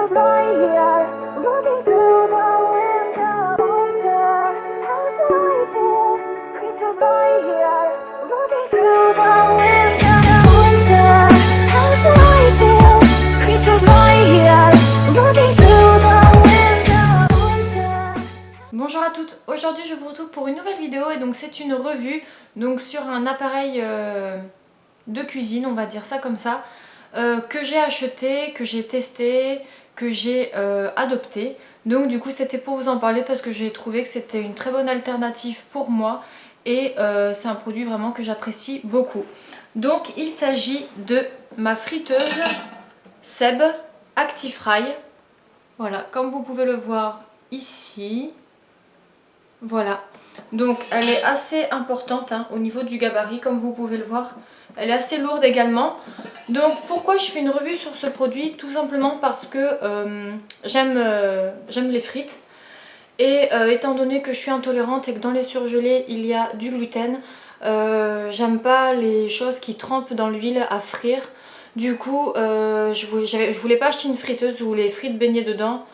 Bonjour à toutes, aujourd'hui je vous retrouve pour une nouvelle vidéo et donc c'est une revue donc sur un appareil de cuisine, on va dire ça comme ça, que j'ai acheté, que j'ai testé, que j'ai adopté. Donc du coup c'était pour vous en parler parce que j'ai trouvé que c'était une très bonne alternative pour moi et c'est un produit vraiment que j'apprécie beaucoup. Donc il s'agit de ma friteuse Seb ActiFry. Voilà, comme vous pouvez le voir ici. Voilà, donc elle est assez importante au niveau du gabarit, comme vous pouvez le voir. Elle est assez lourde également. Donc pourquoi je fais une revue sur ce produit? Tout simplement parce que j'aime les frites. Et étant donné que je suis intolérante et que dans les surgelés il y a du gluten, j'aime pas les choses qui trempent dans l'huile à frire. Du coup, je voulais pas acheter une friteuse où les frites baignaient dedans.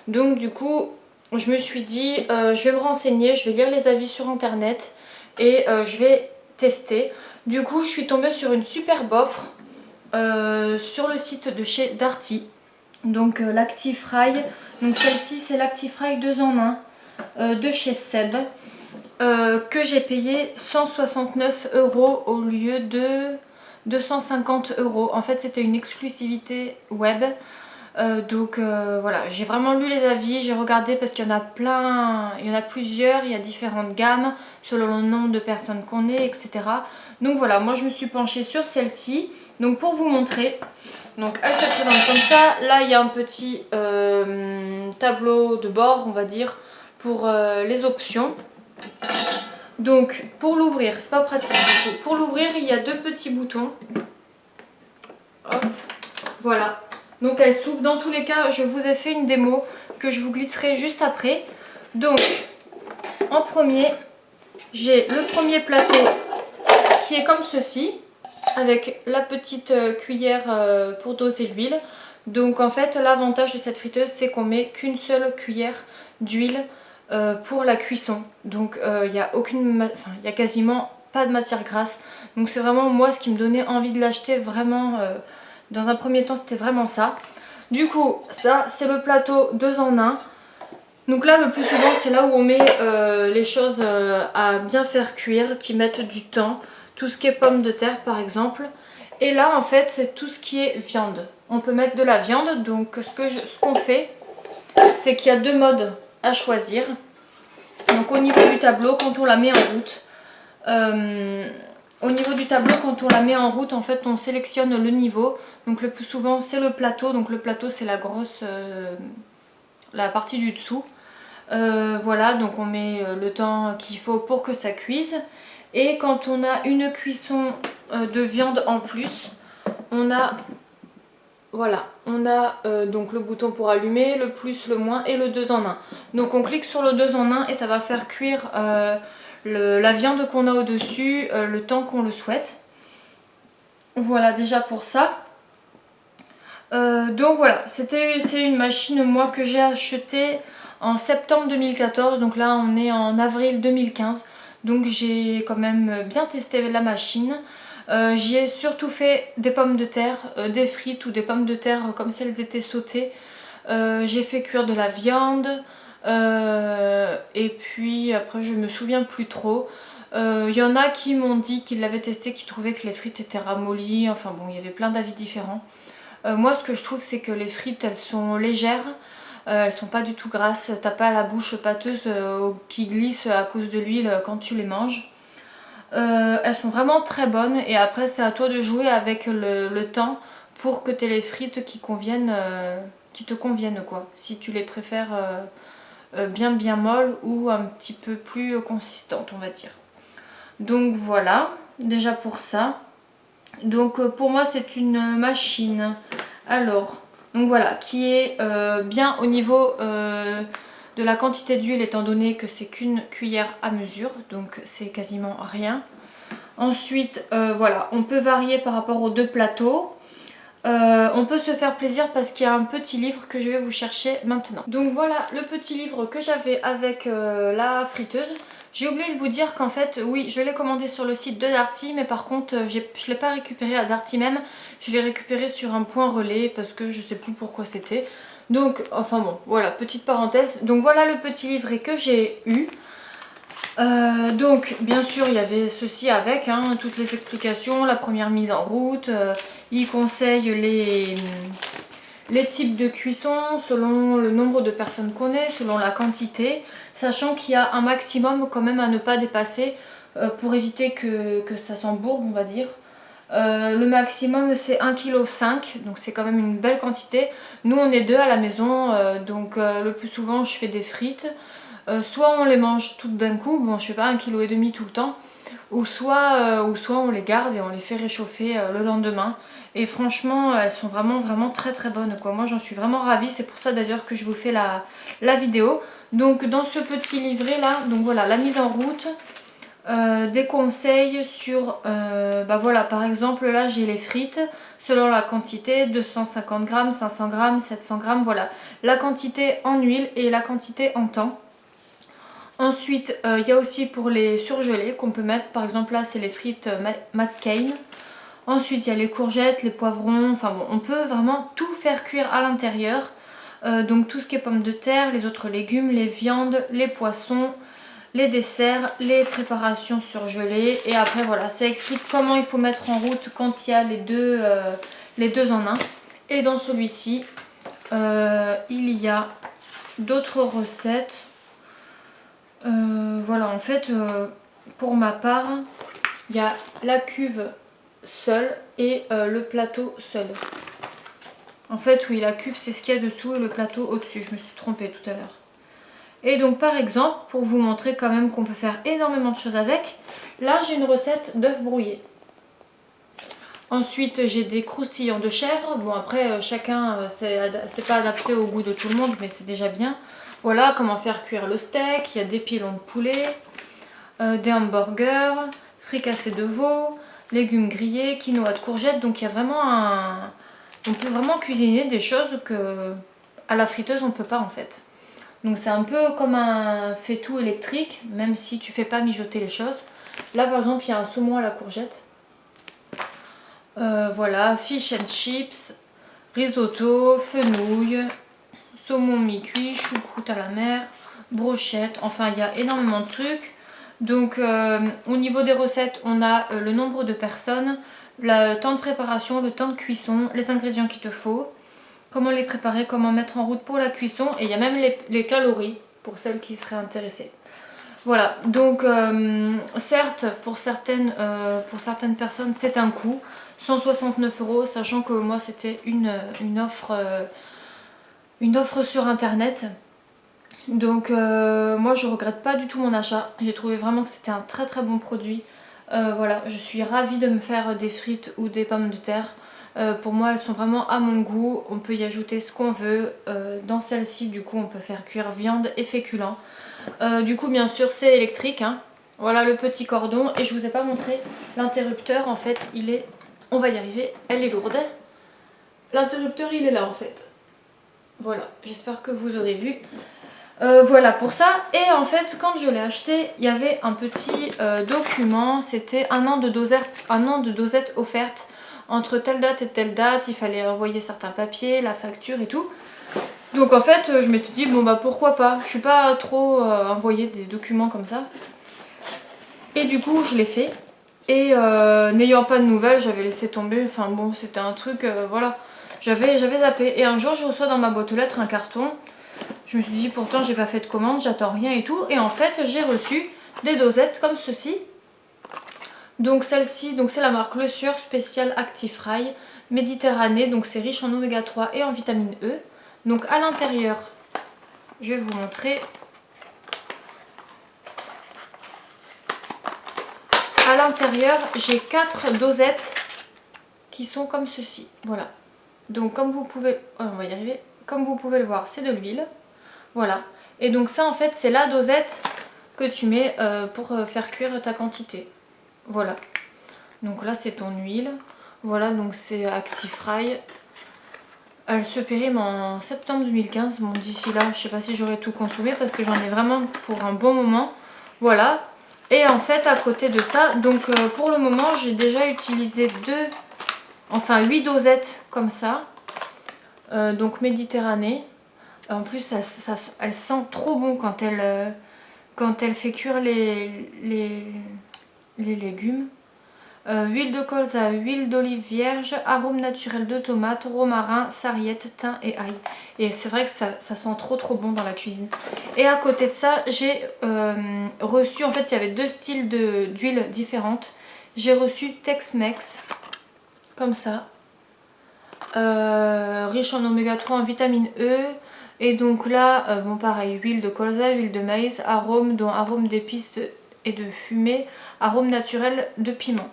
Donc du coup, je me suis dit, je vais me renseigner, je vais lire les avis sur internet et je vais tester. Du coup, je suis tombée sur une superbe offre sur le site de chez Darty. Donc l'ActiFry, donc celle-ci c'est l'ActiFry 2 en 1 de chez Seb. Que j'ai payé 169 € au lieu de 250 €. En fait c'était une exclusivité web. Donc voilà, j'ai vraiment lu les avis, j'ai regardé parce qu'il y en a plein, il y en a plusieurs, il y a différentes gammes selon le nombre de personnes qu'on est, etc. Donc voilà, moi je me suis penchée sur celle-ci. Donc pour vous montrer, donc elle se présente comme ça. Là il y a un petit tableau de bord, on va dire, pour les options. Donc pour l'ouvrir, c'est pas pratique du coup. Pour l'ouvrir, il y a deux petits boutons. Hop, voilà. Donc elle s'ouvre. Dans tous les cas, je vous ai fait une démo que je vous glisserai juste après. Donc en premier, j'ai le premier plateau qui est comme ceci, avec la petite cuillère pour doser l'huile. Donc en fait l'avantage de cette friteuse, c'est qu'on met qu'une seule cuillère d'huile pour la cuisson. Donc il n'y a y a quasiment pas de matière grasse. Donc c'est vraiment moi ce qui me donnait envie de l'acheter vraiment. Dans un premier temps c'était vraiment ça. Du coup ça c'est le plateau 2 en 1. Donc là le plus souvent c'est là où on met les choses à bien faire cuire, qui mettent du temps. Tout ce qui est pommes de terre par exemple. Et là en fait c'est tout ce qui est viande. On peut mettre de la viande. Donc ce qu'on fait, c'est qu'il y a deux modes à choisir. Donc au niveau du tableau, quand on la met en route, en fait on sélectionne le niveau. Donc le plus souvent c'est le plateau. Donc le plateau c'est la grosse, la partie du dessous. Voilà, donc on met le temps qu'il faut pour que ça cuise. Et quand on a une cuisson de viande en plus, on a, voilà, on a donc le bouton pour allumer, le plus, le moins et le 2 en 1. Donc on clique sur le 2 en 1 et ça va faire cuire la viande qu'on a au dessus le temps qu'on le souhaite. Voilà déjà pour ça. Donc voilà, c'est une machine moi que j'ai achetée en septembre 2014. Donc là on est en avril 2015. Donc j'ai quand même bien testé la machine. J'y ai surtout fait des pommes de terre, des frites ou des pommes de terre comme si elles étaient sautées. J'ai fait cuire de la viande. Et puis après je me souviens plus trop. Il y en a qui m'ont dit qu'ils l'avaient testé, qui trouvaient que les frites étaient ramollies. Enfin bon, il y avait plein d'avis différents. Moi ce que je trouve c'est que les frites elles sont légères. Elles sont pas du tout grasses, t'as pas la bouche pâteuse qui glisse à cause de l'huile quand tu les manges. Elles sont vraiment très bonnes et après c'est à toi de jouer avec le temps pour que tu aies les frites qui te conviennent quoi. Si tu les préfères bien molles ou un petit peu plus consistantes on va dire. Donc voilà, déjà pour ça. Donc pour moi c'est une machine. Alors... Donc voilà, qui est bien au niveau de la quantité d'huile étant donné que c'est qu'une cuillère à mesure, donc c'est quasiment rien. Ensuite, voilà, on peut varier par rapport aux deux plateaux. On peut se faire plaisir parce qu'il y a un petit livre que je vais vous chercher maintenant. Donc voilà le petit livre que j'avais avec la friteuse. J'ai oublié de vous dire qu'en fait, oui, je l'ai commandé sur le site de Darty, mais par contre, je ne l'ai pas récupéré à Darty même. Je l'ai récupéré sur un point relais parce que je sais plus pourquoi c'était. Donc, enfin bon, voilà, petite parenthèse. Donc voilà le petit livret que j'ai eu. Donc bien sûr il y avait ceci avec, hein, toutes les explications, la première mise en route, il conseille les types de cuisson selon le nombre de personnes qu'on est, selon la quantité, sachant qu'il y a un maximum quand même à ne pas dépasser pour éviter que ça s'embourbe, on va dire. Le maximum c'est 1,5 kg, donc c'est quand même une belle quantité. Nous on est deux à la maison, donc le plus souvent je fais des frites. Soit on les mange toutes d'un coup, bon je fais pas 1,5 kg tout le temps, ou soit on les garde et on les fait réchauffer le lendemain. Et franchement elles sont vraiment très très bonnes quoi. Moi j'en suis vraiment ravie, c'est pour ça d'ailleurs que je vous fais la vidéo. Donc dans ce petit livret là, donc voilà la mise en route, des conseils sur, bah voilà par exemple là j'ai les frites selon la quantité, 250 g, 500 g, 700 g, voilà la quantité en huile et la quantité en temps. Ensuite, il y a aussi pour les surgelés qu'on peut mettre, par exemple là c'est les frites McCain. Ensuite il y a les courgettes, les poivrons, enfin bon on peut vraiment tout faire cuire à l'intérieur. Donc tout ce qui est pommes de terre, les autres légumes, les viandes, les poissons, les desserts, les préparations surgelées. Et après voilà, ça explique comment il faut mettre en route quand il y a les deux en un. Et dans celui-ci, il y a d'autres recettes. Voilà en fait pour ma part il y a la cuve seule et le plateau seul. En fait oui la cuve c'est ce qu'il y a dessous et le plateau au dessus, je me suis trompée tout à l'heure. Et donc par exemple pour vous montrer quand même qu'on peut faire énormément de choses avec, là j'ai une recette d'œufs brouillés. Ensuite j'ai des croustillants de chèvre, bon après chacun c'est pas adapté au goût de tout le monde mais c'est déjà bien. Voilà comment faire cuire le steak, il y a des pilons de poulet, des hamburgers, fricassés de veau, légumes grillés, quinoa de courgettes. Donc il y a vraiment on peut vraiment cuisiner des choses que à la friteuse on peut pas en fait. Donc c'est un peu comme un fait-tout électrique, même si tu fais pas mijoter les choses. Là par exemple il y a un saumon à la courgette. Voilà, fish and chips, risotto, fenouil, saumon mi-cuit, choucroute à la mer, brochette, enfin il y a énormément de trucs. Donc au niveau des recettes, on a le nombre de personnes, le temps de préparation, le temps de cuisson, les ingrédients qu'il te faut, comment les préparer, comment mettre en route pour la cuisson, et il y a même les calories pour celles qui seraient intéressées. Voilà, donc certes pour certaines personnes c'est un coût, 169 €, sachant que moi c'était une offre sur internet. Donc moi je regrette pas du tout mon achat, j'ai trouvé vraiment que c'était un très très bon produit. Voilà, je suis ravie de me faire des frites ou des pommes de terre. Pour moi elles sont vraiment à mon goût, on peut y ajouter ce qu'on veut. Dans celle-ci du coup on peut faire cuire viande et féculents. Du coup bien sûr c'est électrique, hein. Voilà le petit cordon et je vous ai pas montré l'interrupteur en fait, il est... On va y arriver, elle est lourde. L'interrupteur il est là en fait. Voilà, j'espère que vous aurez vu. Voilà pour ça. Et en fait quand je l'ai acheté il y avait un petit document, c'était un an de dosette offerte entre telle date et telle date, il fallait envoyer certains papiers, la facture et tout. Donc en fait je m'étais dit bon bah pourquoi pas, je suis pas trop envoyer des documents comme ça. Et du coup je l'ai fait. Et n'ayant pas de nouvelles j'avais laissé tomber, enfin bon c'était un truc voilà, j'avais zappé. Et un jour je reçois dans ma boîte aux lettres un carton. Je me suis dit pourtant j'ai pas fait de commande, j'attends rien et tout. Et en fait j'ai reçu des dosettes comme ceci. Donc celle-ci, donc c'est la marque Le Sieur Spécial Actifrail Méditerranée. Donc c'est riche en oméga 3 et en vitamine E. Donc à l'intérieur, je vais vous montrer. À l'intérieur j'ai 4 dosettes qui sont comme ceci. Voilà. Donc comme vous pouvez... Oh, on va y arriver. Comme vous pouvez le voir c'est de l'huile. Voilà. Et donc ça en fait c'est la dosette que tu mets pour faire cuire ta quantité. Voilà. Donc là c'est ton huile. Voilà, donc c'est Actifry. Elle se périme en septembre 2015. Bon, d'ici là, je sais pas si j'aurai tout consommé parce que j'en ai vraiment pour un bon moment. Voilà. Et en fait, à côté de ça, donc pour le moment, j'ai déjà utilisé 8 dosettes comme ça. Donc Méditerranée. En plus, elle sent trop bon quand elle fait cuire les légumes. Huile de colza, huile d'olive vierge, arôme naturel de tomate, romarin, sarriette, thym et ail. Et c'est vrai que ça sent trop bon dans la cuisine. Et à côté de ça, j'ai reçu, en fait il y avait deux styles d'huile différentes. J'ai reçu Tex-Mex, comme ça. Riche en oméga 3, en vitamine E. Et donc là, bon pareil, huile de colza, huile de maïs, arôme dont arôme d'épices et de fumée, arôme naturel de piment.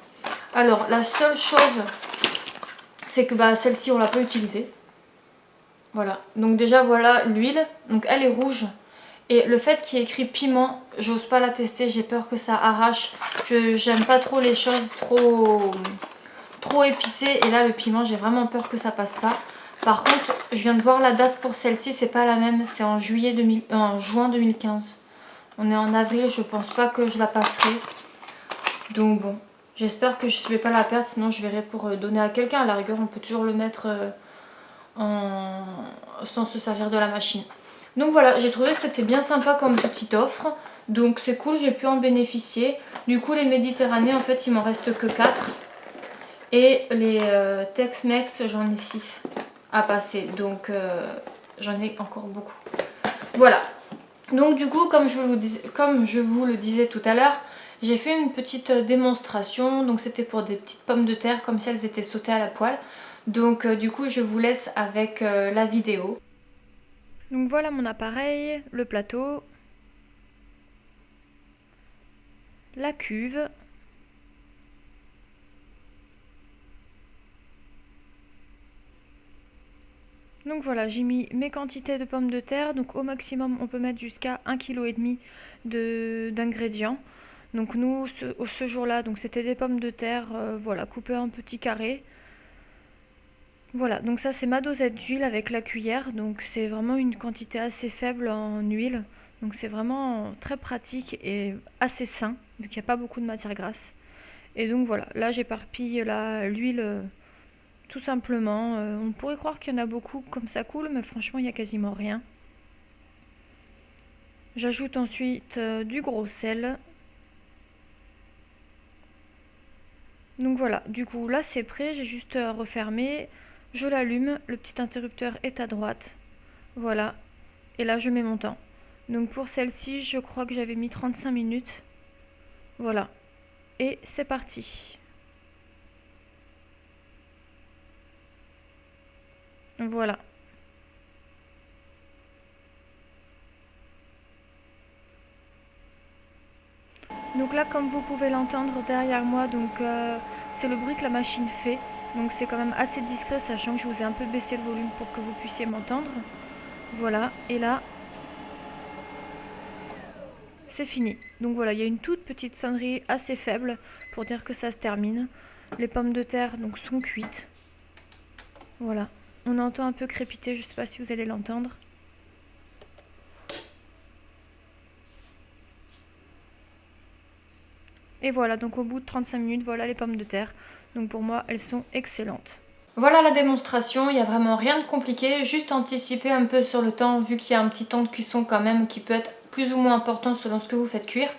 Alors la seule chose, c'est que celle-ci on l'a pas utilisée. Voilà, donc déjà voilà l'huile, donc elle est rouge. Et le fait qu'il y ait écrit piment, j'ose pas la tester, j'ai peur que ça arrache. J'aime pas trop les choses trop épicées. Et là le piment, j'ai vraiment peur que ça passe pas. Par contre, je viens de voir la date pour celle-ci, c'est pas la même, c'est en juin 2015. On est en avril, je pense pas que je la passerai. Donc bon, j'espère que je ne vais pas la perdre, sinon je verrai pour donner à quelqu'un. À la rigueur, on peut toujours le mettre sans se servir de la machine. Donc voilà, j'ai trouvé que c'était bien sympa comme petite offre. Donc c'est cool, j'ai pu en bénéficier. Du coup, les Méditerranées, en fait, il m'en reste que 4. Et les Tex-Mex, j'en ai 6 à passer. Donc j'en ai encore beaucoup. Voilà. Donc du coup, comme je vous le disais tout à l'heure, j'ai fait une petite démonstration. Donc c'était pour des petites pommes de terre, comme si elles étaient sautées à la poêle. Donc du coup, je vous laisse avec la vidéo. Donc voilà mon appareil, le plateau, la cuve. Donc voilà, j'ai mis mes quantités de pommes de terre. Donc au maximum, on peut mettre jusqu'à 1,5 kg d'ingrédients. Donc nous, ce jour-là, donc c'était des pommes de terre, voilà, coupées en petits carrés. Voilà, donc ça c'est ma dosette d'huile avec la cuillère. Donc c'est vraiment une quantité assez faible en huile. Donc c'est vraiment très pratique et assez sain, vu qu'il n'y a pas beaucoup de matière grasse. Et donc voilà, là j'éparpille l'huile tout simplement. On pourrait croire qu'il y en a beaucoup comme ça coule, mais franchement il n'y a quasiment rien. J'ajoute ensuite du gros sel. Donc voilà, du coup là c'est prêt, j'ai juste à refermer. Je l'allume, le petit interrupteur est à droite. Voilà, et là je mets mon temps. Donc pour celle-ci, je crois que j'avais mis 35 minutes. Voilà, et c'est parti. Voilà. Donc là, comme vous pouvez l'entendre derrière moi, donc c'est le bruit que la machine fait. Donc c'est quand même assez discret, sachant que je vous ai un peu baissé le volume pour que vous puissiez m'entendre. Voilà, et là, c'est fini. Donc voilà, il y a une toute petite sonnerie assez faible pour dire que ça se termine. Les pommes de terre donc sont cuites. Voilà, on entend un peu crépiter, je ne sais pas si vous allez l'entendre. Et voilà, donc au bout de 35 minutes, voilà les pommes de terre. Donc pour moi, elles sont excellentes. Voilà la démonstration, il n'y a vraiment rien de compliqué, juste anticiper un peu sur le temps, vu qu'il y a un petit temps de cuisson quand même qui peut être plus ou moins important selon ce que vous faites cuire.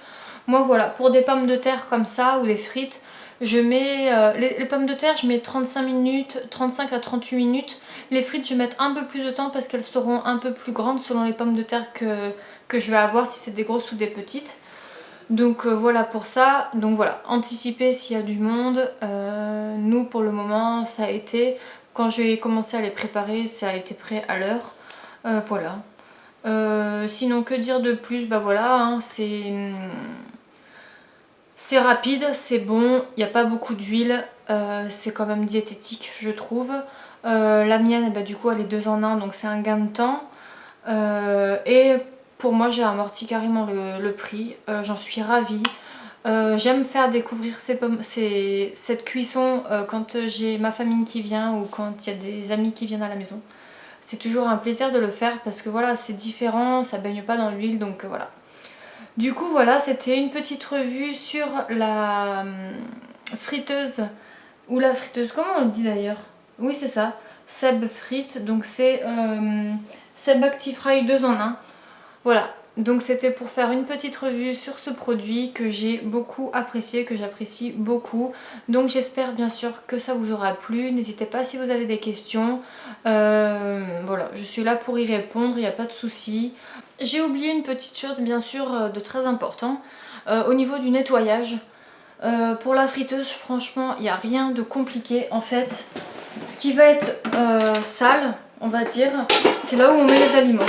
Moi voilà, pour des pommes de terre comme ça ou des frites, je mets les pommes de terre, je mets 35 minutes, 35 à 38 minutes. Les frites, je vais mettre un peu plus de temps parce qu'elles seront un peu plus grandes selon les pommes de terre que je vais avoir, si c'est des grosses ou des petites. Donc voilà pour ça. Donc voilà, anticiper s'il y a du monde. Nous pour le moment ça a été, quand j'ai commencé à les préparer, ça a été prêt à l'heure. Voilà. Sinon que dire de plus, bah voilà, hein, c'est rapide, c'est bon, il n'y a pas beaucoup d'huile, c'est quand même diététique je trouve. La mienne, bah, du coup elle est 2 en 1, donc c'est un gain de temps. Et pour moi j'ai amorti carrément le prix, j'en suis ravie. J'aime faire découvrir cette cuisson quand j'ai ma famille qui vient ou quand il y a des amis qui viennent à la maison. C'est toujours un plaisir de le faire parce que voilà, c'est différent, ça baigne pas dans l'huile, donc voilà. Du coup voilà, c'était une petite revue sur la friteuse, ou la friteuse, comment on le dit d'ailleurs? Oui c'est ça, Seb Frite, donc c'est Seb ActiFry 2 en 1. Voilà, donc c'était pour faire une petite revue sur ce produit que j'ai beaucoup apprécié, que j'apprécie beaucoup. Donc j'espère bien sûr que ça vous aura plu. N'hésitez pas si vous avez des questions. Voilà, je suis là pour y répondre, il n'y a pas de souci. J'ai oublié une petite chose bien sûr de très important. Au niveau du nettoyage, pour la friteuse, franchement, il n'y a rien de compliqué. En fait, ce qui va être sale, on va dire, c'est là où on met les aliments.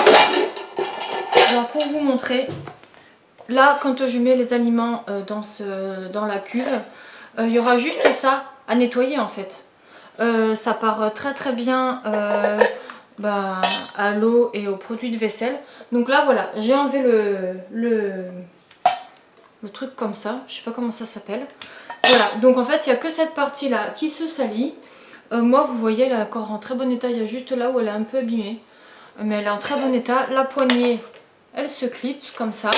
Alors pour vous montrer, là quand je mets les aliments dans la cuve, il y aura juste ça à nettoyer en fait. Ça part très très bien à l'eau et aux produits de vaisselle. Donc là voilà, j'ai enlevé le truc comme ça, je sais pas comment ça s'appelle. Voilà, donc en fait il n'y a que cette partie là qui se salit. Moi vous voyez elle est encore en très bon état, il y a juste là où elle est un peu abîmée. Mais elle est en très bon état. La poignée, elle se clipse comme ça.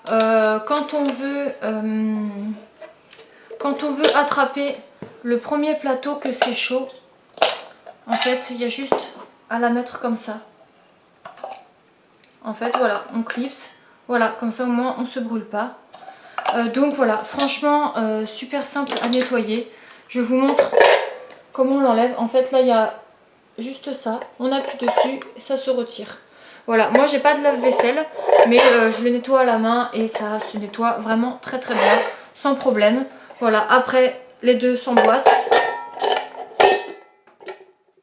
Quand on veut attraper le premier plateau que c'est chaud, en fait, il y a juste à la mettre comme ça. En fait, voilà, on clipse. Voilà, comme ça au moins on se brûle pas. Donc voilà, franchement, super simple à nettoyer. Je vous montre comment on l'enlève. En fait, là, il y a juste ça. On appuie dessus et ça se retire. Voilà, moi j'ai pas de lave-vaisselle, mais je le nettoie à la main et ça se nettoie vraiment très très bien, sans problème. Voilà, après les deux s'emboîtent.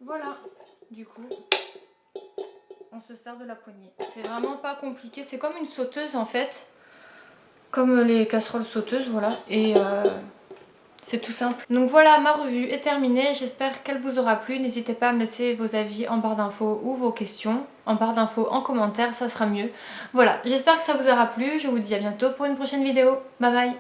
Voilà, du coup, on se sert de la poignée. C'est vraiment pas compliqué, c'est comme une sauteuse en fait, comme les casseroles sauteuses, voilà. Et c'est tout simple. Donc voilà, ma revue est terminée. J'espère qu'elle vous aura plu. N'hésitez pas à me laisser vos avis en barre d'infos ou vos questions en barre d'infos en commentaire, ça sera mieux. Voilà, j'espère que ça vous aura plu. Je vous dis à bientôt pour une prochaine vidéo. Bye bye.